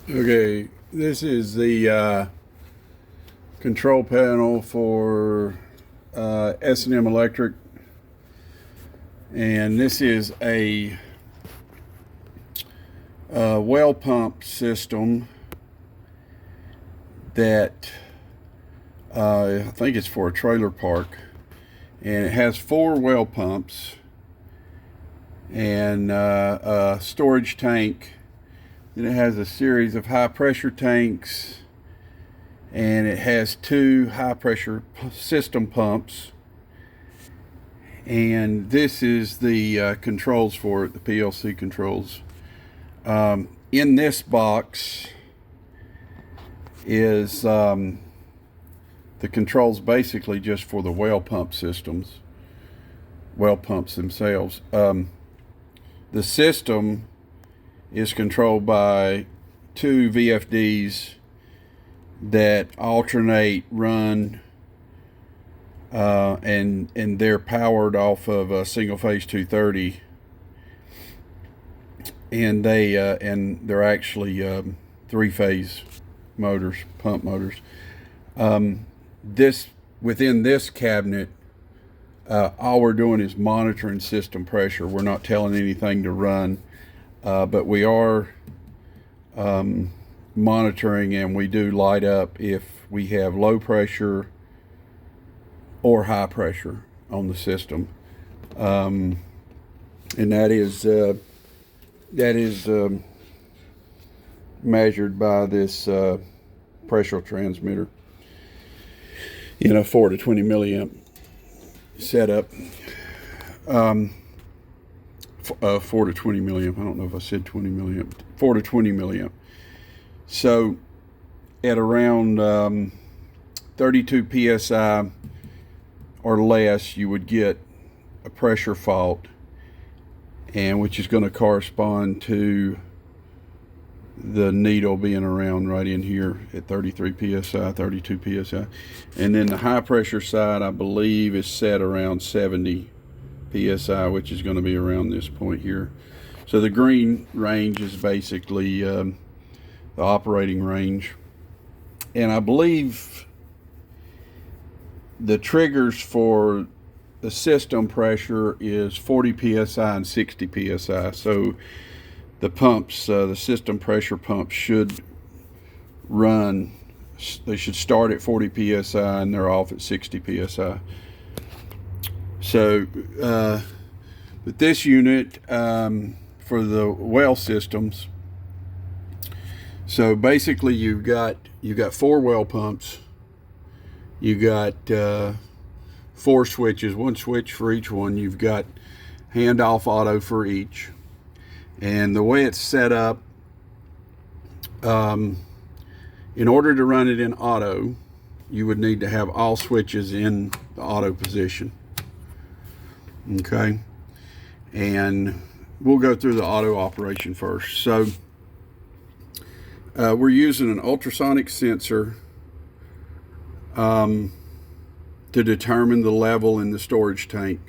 Okay, this is the control panel for S&M Electric, and this is a well pump system that I think it's for a trailer park, and it has 4 well pumps and a storage tank. Then it has a series of high pressure tanks, and it has 2 high pressure system pumps. And this is the controls for it, the PLC controls. In this box is the controls basically just for the well pump systems, well pumps themselves. The system is controlled by 2 VFDs that alternate run, and they're powered off of a single phase 230, and they're actually 3-phase motors, pump motors. Within this cabinet, all we're doing is monitoring system pressure. We're not telling anything to run. But we are monitoring, and we do light up if we have low pressure or high pressure on the system, and that is measured by this pressure transmitter in a 4 to 20 milliamp setup. 4 to 20 milliamp. I don't know if I said 20 milliamp. 4 to 20 milliamp. So at around 32 psi or less, you would get a pressure fault, and which is going to correspond to the needle being around right in here at 33 psi, 32 psi. And then the high pressure side, I believe, is set around 70 psi, which is going to be around this point here. So the green range is basically the operating range, and I believe the triggers for the system pressure is 40 psi and 60 psi. So the pumps, the system pressure pumps should run, they should start at 40 psi and they're off at 60 psi. So, but this unit for the well systems, so basically you've got 4 well pumps, you got 4 switches, 1 switch for each one. You've got handoff auto for each, and the way it's set up, in order to run it in auto, you would need to have all switches in the auto position. Okay, and we'll go through the auto operation first. So we're using an ultrasonic sensor to determine the level in the storage tank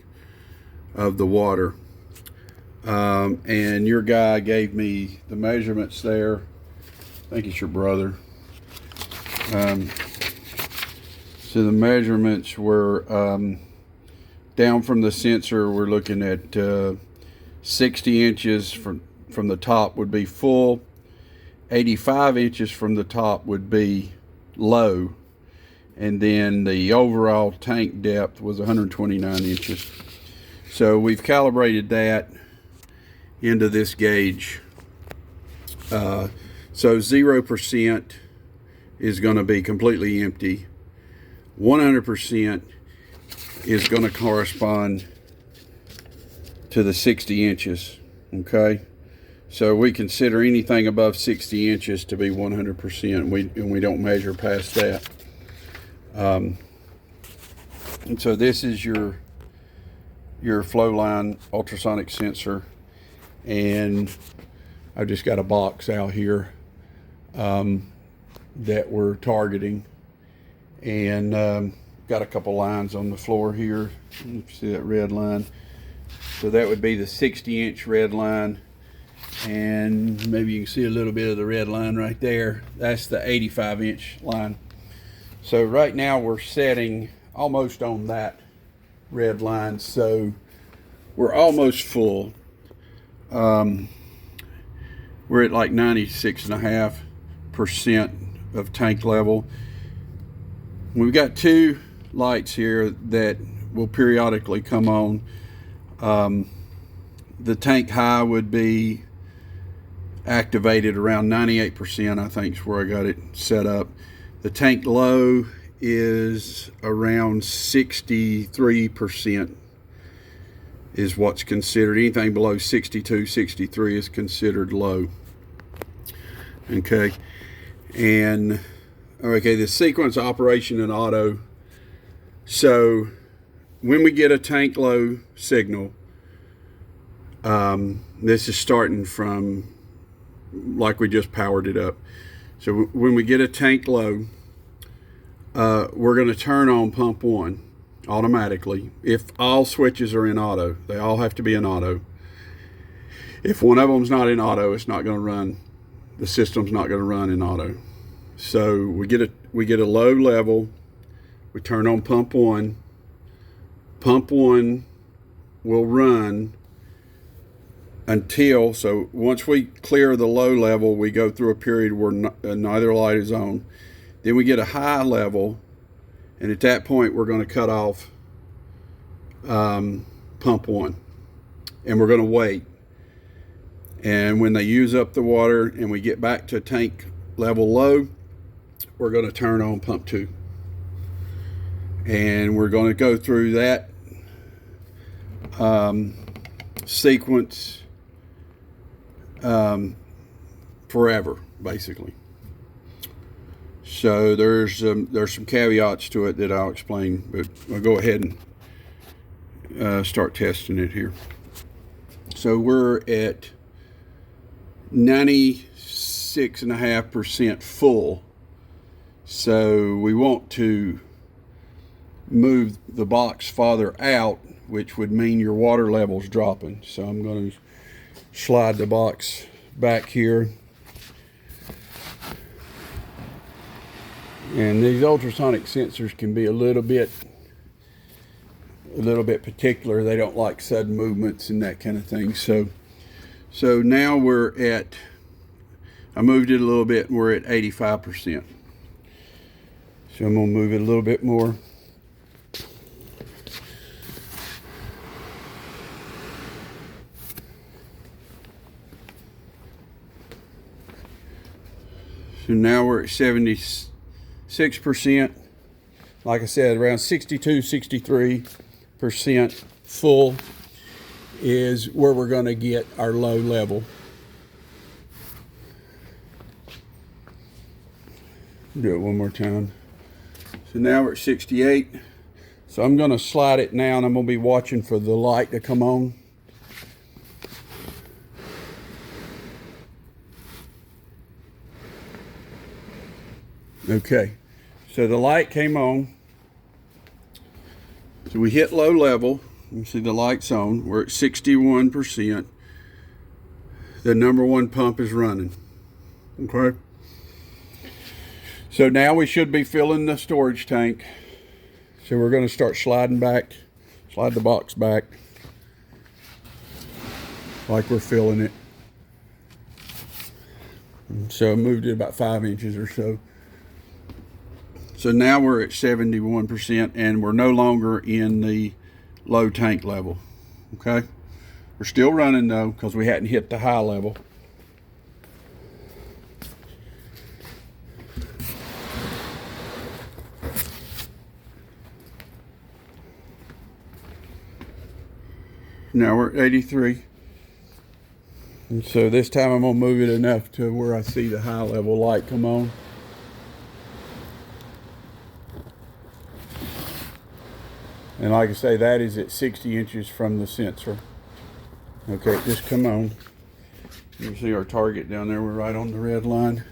of the water, and your guy gave me the measurements there. I think it's your brother. So the measurements were down from the sensor, we're looking at 60 inches from the top would be full, 85 inches from the top would be low, and then the overall tank depth was 129 inches. So we've calibrated that into this gauge. So 0% is going to be completely empty. 100% is going to correspond to the 60 inches. Okay, so we consider anything above 60 inches to be 100%, and we don't measure past that. And so this is your flow line ultrasonic sensor, and I've just got a box out here that we're targeting, and got a couple lines on the floor here. You see that red line? So that would be the 60-inch red line. And maybe you can see a little bit of the red line right there. That's the 85-inch line. So right now we're setting almost on that red line, so we're almost full. We're at like 96.5% of tank level. We've got two lights here that will periodically come on. The tank high would be activated around 98%, I think is where I got it set up. The tank low is around 63% is what's considered. Anything below 62, 63 is considered low. Okay, and okay, the sequence operation in auto. So when we get a tank low signal, this is starting from like we just powered it up. So when we get a tank low, we're going to turn on pump 1 automatically. If all switches are in auto, they all have to be in auto. If one of them's not in auto, it's not going to run. The system's not going to run in auto. So we get a low level. We turn on pump 1. Pump 1 will run until, so once we clear the low level, we go through a period where neither light is on. Then we get a high level, and at that point we're going to cut off pump 1, and we're going to wait. And when they use up the water and we get back to tank level low, we're going to turn on pump 2. And we're going to go through that sequence forever, basically. So there's some caveats to it that I'll explain, but I'll go ahead and start testing it here. So we're at 96.5% full. So we want to move the box farther out, which would mean your water level's dropping. So I'm going to slide the box back here. And these ultrasonic sensors can be a little bit particular. They don't like sudden movements and that kind of thing. So now we're at, I moved it a little bit, and we're at 85%. So I'm going to move it a little bit more. So now we're at 76%. Like I said, around 62, 63% full is where we're going to get our low level. Do it one more time. So now we're at 68. So I'm going to slide it now, and I'm going to be watching for the light to come on. Okay, so the light came on. So we hit low level. You see the light's on. We're at 61%. The number 1 pump is running. Okay. So now we should be filling the storage tank. So we're going to start sliding back, slide the box back like we're filling it. So I moved it about 5 inches or so. So now we're at 71%, and we're no longer in the low tank level. Okay, we're still running though, because we hadn't hit the high level. Now we're at 83. And so this time I'm going to move it enough to where I see the high level light come on. And like I say, that is at 60 inches from the sensor. Okay, just come on. You can see our target down there. We're right on the red line.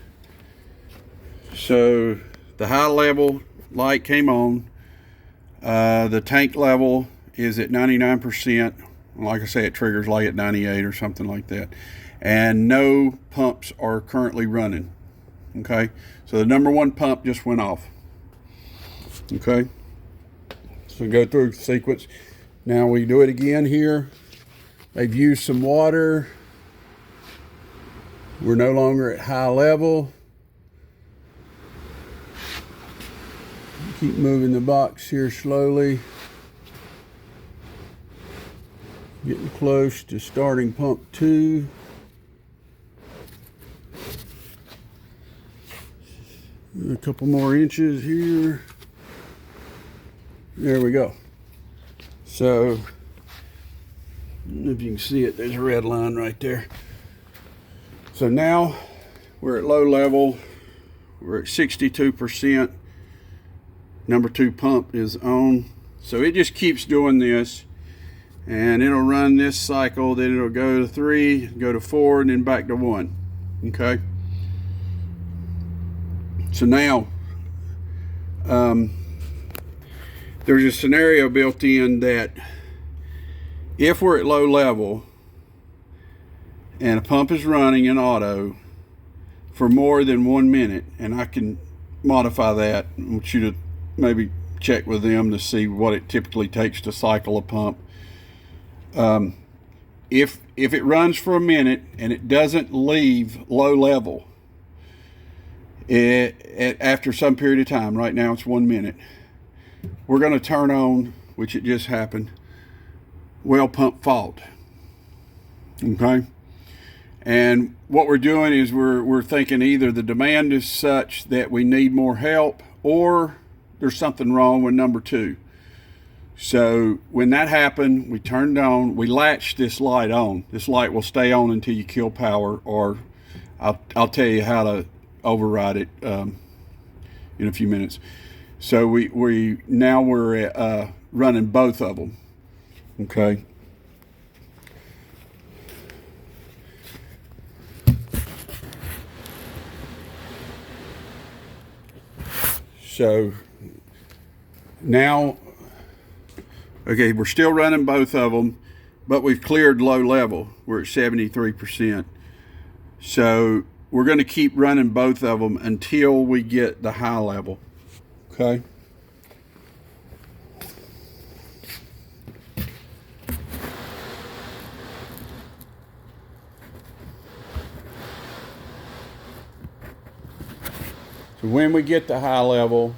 So the high level light came on. The tank level is at 99%. Like I say, it triggers like at 98 or something like that. and no pumps are currently running. Okay, so the number one pump just went off. Okay, so go through sequence. Now we do it again here. They've used some water. We're no longer at high level. Keep moving the box here slowly. Getting close to starting pump 2. A couple more inches here. There we go. So, I don't know if you can see it, there's a red line right there. So now we're at low level. We're at 62%. Number 2 pump is on. So it just keeps doing this, and it'll run this cycle, then it'll go to 3, go to 4, and then back to 1. Okay. So now, there's a scenario built in that if we're at low level and a pump is running in auto for more than 1 minute, and I can modify that. I want you to maybe check with them to see what it typically takes to cycle a pump. If it runs for a minute and it doesn't leave low level, after some period of time, right now it's 1 minute, we're going to turn on, which it just happened, well pump fault. Okay, and what we're doing is we're thinking either the demand is such that we need more help, or there's something wrong with number 2. So when that happened, we turned on, we latched this light on. This light will stay on until you kill power, or I'll tell you how to override it in a few minutes. So we're running both of them. Okay. So now, okay, we're still running both of them, but we've cleared low level. We're at 73%. So we're going to keep running both of them until we get the high level. Okay. So when we get to high level,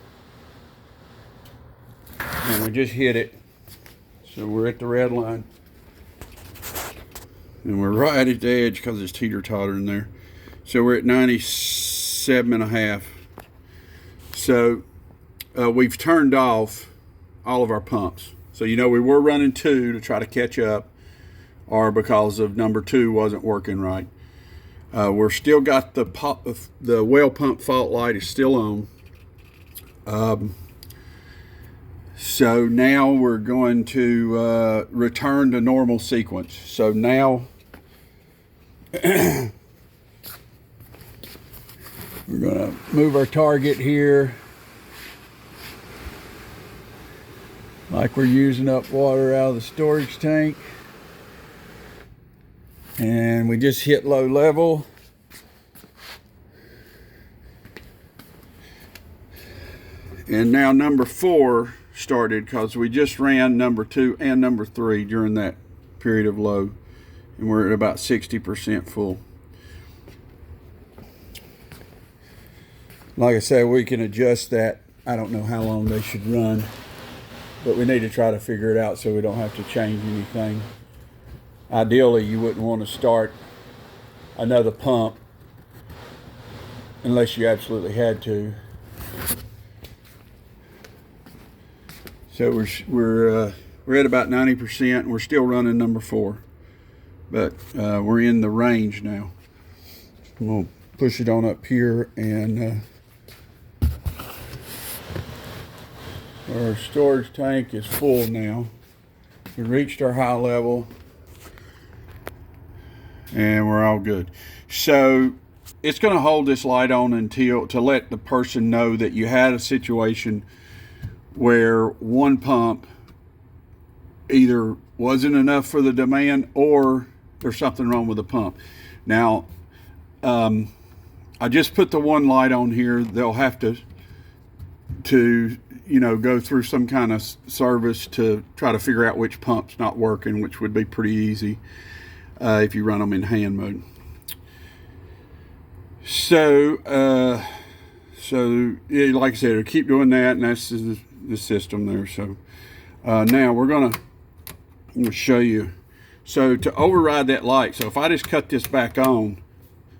and we just hit it, so we're at the red line, and we're right at the edge because it's teeter-totter in there. So we're at 97.5. So we've turned off all of our pumps. So we were running 2 to try to catch up, or because of number 2 wasn't working right. We're still got the well pump fault light is still on. So now we're going to return to normal sequence. So now we're going to move our target here like we're using up water out of the storage tank. And we just hit low level. And now number 4 started, because we just ran number 2 and number 3 during that period of low. And we're at about 60% full. Like I said, we can adjust that. I don't know how long they should run, but we need to try to figure it out so we don't have to change anything. Ideally, you wouldn't want to start another pump unless you absolutely had to. So we're at about 90%, and we're still running number 4, but we're in the range now. I'm gonna push it on up here, and our storage tank is full now. We reached our high level, and we're all good. So it's going to hold this light on until to let the person know that you had a situation where one pump either wasn't enough for the demand, or there's something wrong with the pump. Now, I just put the one light on here. They'll have to go through some kind of service to try to figure out which pump's not working, which would be pretty easy if you run them in hand mode. So yeah, like I said, I'll keep doing that, and that's the system there. So now we're gonna show you. So to override that light, so if I just cut this back on,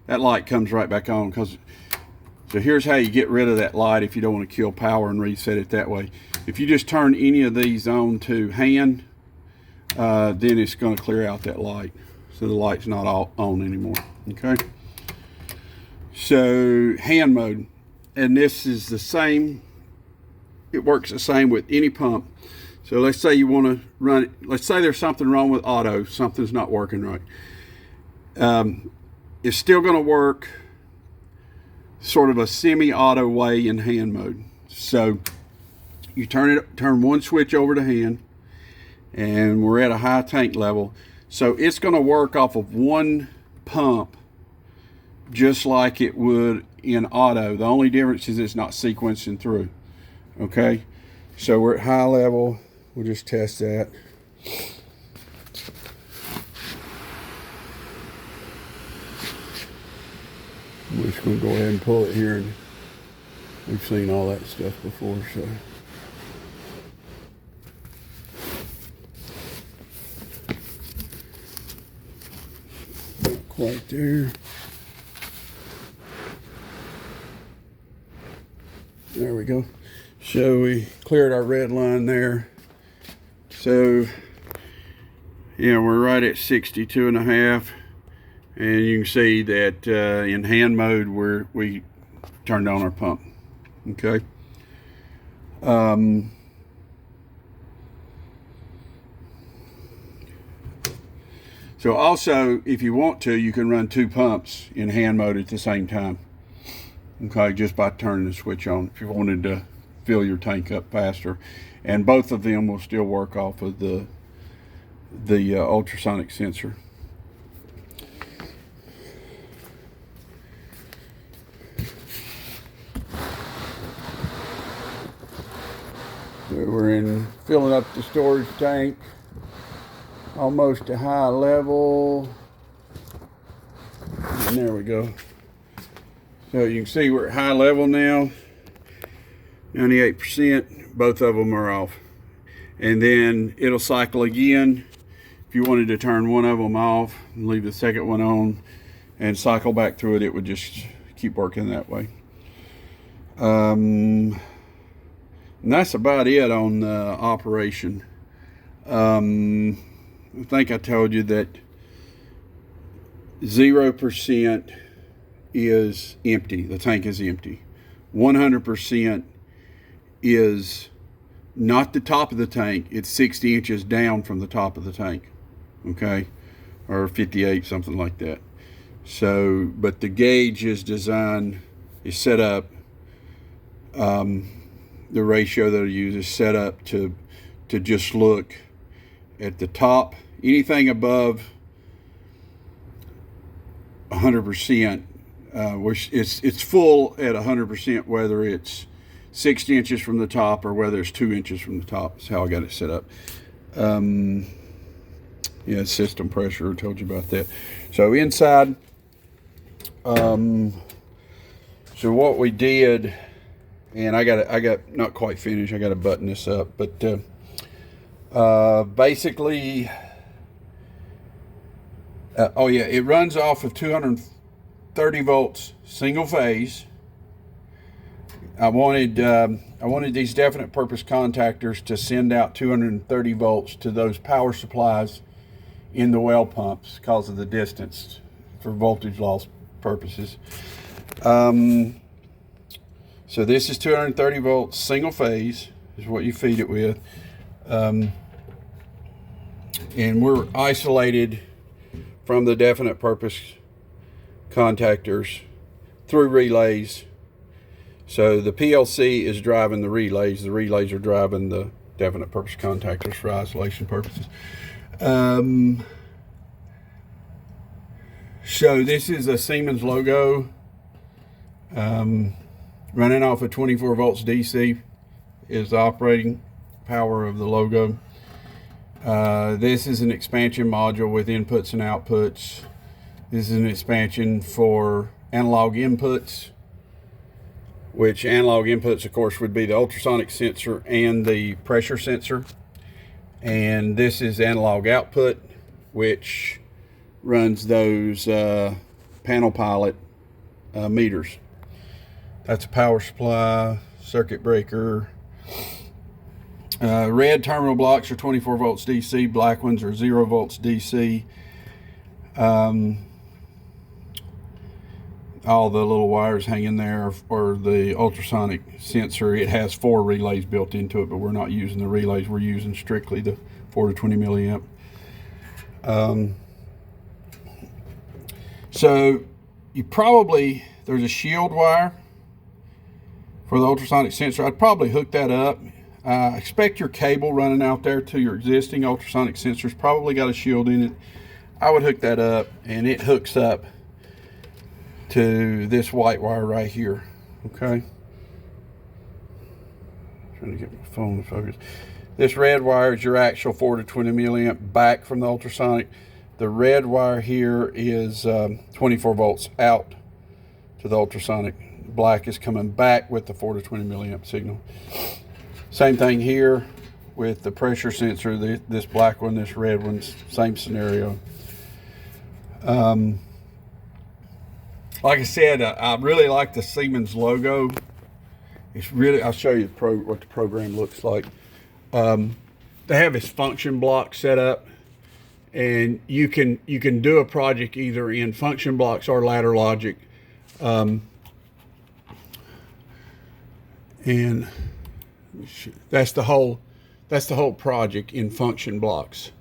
that light comes right back on. So here's how you get rid of that light if you don't want to kill power and reset it that way. If you just turn any of these on to hand, then it's going to clear out that light. So the light's not all on anymore, okay? So hand mode, and this is the same. It works the same with any pump. So let's say you want to run it. Let's say there's something wrong with auto. Something's not working right. It's still going to work sort of a semi-auto way in hand mode. So you turn one switch over to hand, and we're at a high tank level. So it's going to work off of one pump just like it would in auto. The only difference is it's not sequencing through. Okay, so we're at high level. We'll just test that. I'm just going to go ahead and pull it here, and we've seen all that stuff before, so. Not quite there. There we go. So we cleared our red line there. So, yeah, we're right at 62.5. And you can see that in hand mode we turned on our pump. Okay. So also, if you want to, you can run two pumps in hand mode at the same time. Okay, just by turning the switch on if you wanted to fill your tank up faster. And both of them will still work off of the ultrasonic sensor. So we're filling up the storage tank, almost to high level. And there we go. So you can see we're at high level now, 98%. Both of them are off. And then it'll cycle again. If you wanted to turn one of them off and leave the second one on and cycle back through it, it would just keep working that way. And that's about it on the operation. I think I told you that 0% is empty. The tank is empty. 100% is not the top of the tank. It's 60 inches down from the top of the tank. Okay, or 58, something like that. So, but the gauge is set up. The ratio that I use is set up to just look at the top. Anything above 100%, which it's full at 100%, whether it's 60 inches from the top or whether it's 2 inches from the top. That's how I got it set up. Yeah, system pressure, I told you about that. So inside, so what we did, and I got not quite finished. I got to button this up, but basically, oh yeah, it runs off of 230 volts single phase. I wanted these definite purpose contactors to send out 230 volts to those power supplies in the well pumps because of the distance for voltage loss purposes. So this is 230 volts single phase is what you feed it with. And we're isolated from the definite purpose contactors through relays. So the PLC is driving the relays are driving the definite purpose contactors for isolation purposes. So this is a Siemens logo, running off of 24 volts DC is the operating power of the logo. This is an expansion module with inputs and outputs. This is an expansion for analog inputs, which analog inputs, of course, would be the ultrasonic sensor and the pressure sensor. And this is analog output, which runs those panel pilot meters. That's a power supply, circuit breaker. Red terminal blocks are 24 volts DC, black ones are 0 volts DC. All the little wires hanging there are the ultrasonic sensor. It has 4 relays built into it, but we're not using the relays. We're using strictly the 4 to 20 milliamp. So you probably, there's a shield wire for the ultrasonic sensor. I'd probably hook that up. Expect your cable running out there to your existing ultrasonic sensors probably got a shield in it. I would hook that up, and it hooks up to this white wire right here. Okay, trying to get my phone to focus. This red wire is your actual 4 to 20 milliamp back from the ultrasonic. The red wire here is 24 volts out to the ultrasonic. Black is coming back with the 4 to 20 milliamp signal. Same thing here with the pressure sensor. This black one, this red one, same scenario. Like I said, I really like the Siemens logo. It's really, I'll show you what the program looks like. They have this function block set up, and you can do a project either in function blocks or ladder logic. And that's the whole project in function blocks.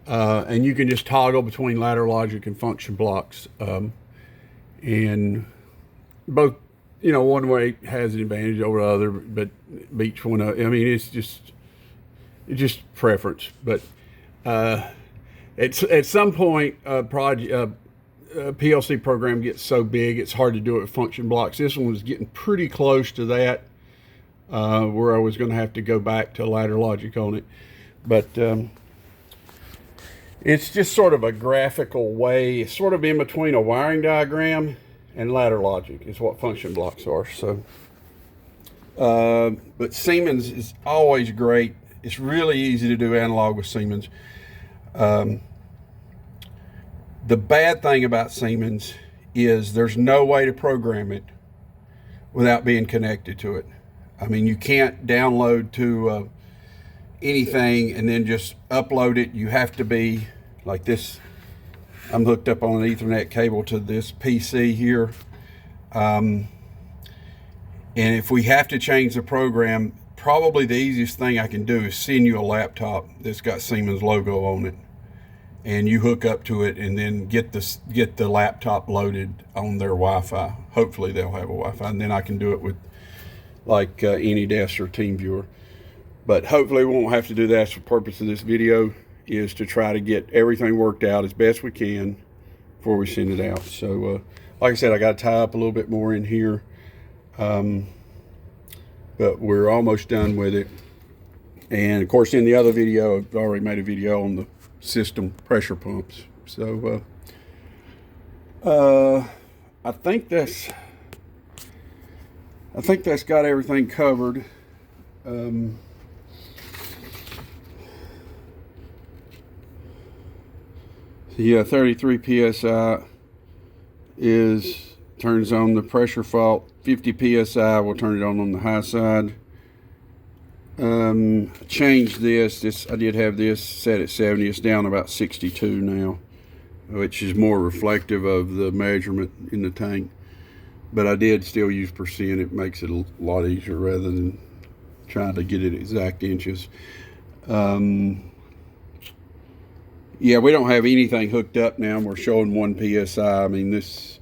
And you can just toggle between ladder logic and function blocks. And both, you know, one way has an advantage over the other, but each one, I mean, it's just preference. But at some point, a PLC program gets so big, it's hard to do it with function blocks. This one was getting pretty close to that, where I was going to have to go back to ladder logic on it. But it's just sort of a graphical way, sort of in between a wiring diagram and ladder logic is what function blocks are. So, but Siemens is always great. It's really easy to do analog with Siemens. The bad thing about Siemens is there's no way to program it without being connected to it. I mean, you can't download to anything and then just upload it. You have to be like this. I'm hooked up on an Ethernet cable to this PC here. And if we have to change the program, probably the easiest thing I can do is send you a laptop that's got Siemens logo on it, and you hook up to it and then get the laptop loaded on their Wi-Fi. Hopefully they'll have a Wi-Fi, and then I can do it with like AnyDesk or TeamViewer. But hopefully we won't have to do that. That's the purpose of this video, is to try to get everything worked out as best we can before we send it out. So like I said, I got to tie up a little bit more in here, but we're almost done with it. And of course, in the other video, I've already made a video on the system pressure pumps. So I think that's got everything covered. Yeah, 33 psi turns on the pressure fault. 50 psi will turn it on the high side. Changed this. I did have this set at 70. It's down about 62 now, which is more reflective of the measurement in the tank. But I did still use percent. It makes it a lot easier rather than trying to get it exact inches. Yeah, we don't have anything hooked up now. We're showing 1 psi. I mean, this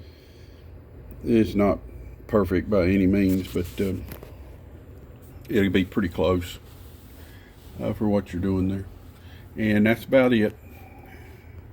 is not perfect by any means, but it'll be pretty close for what you're doing there. And that's about it.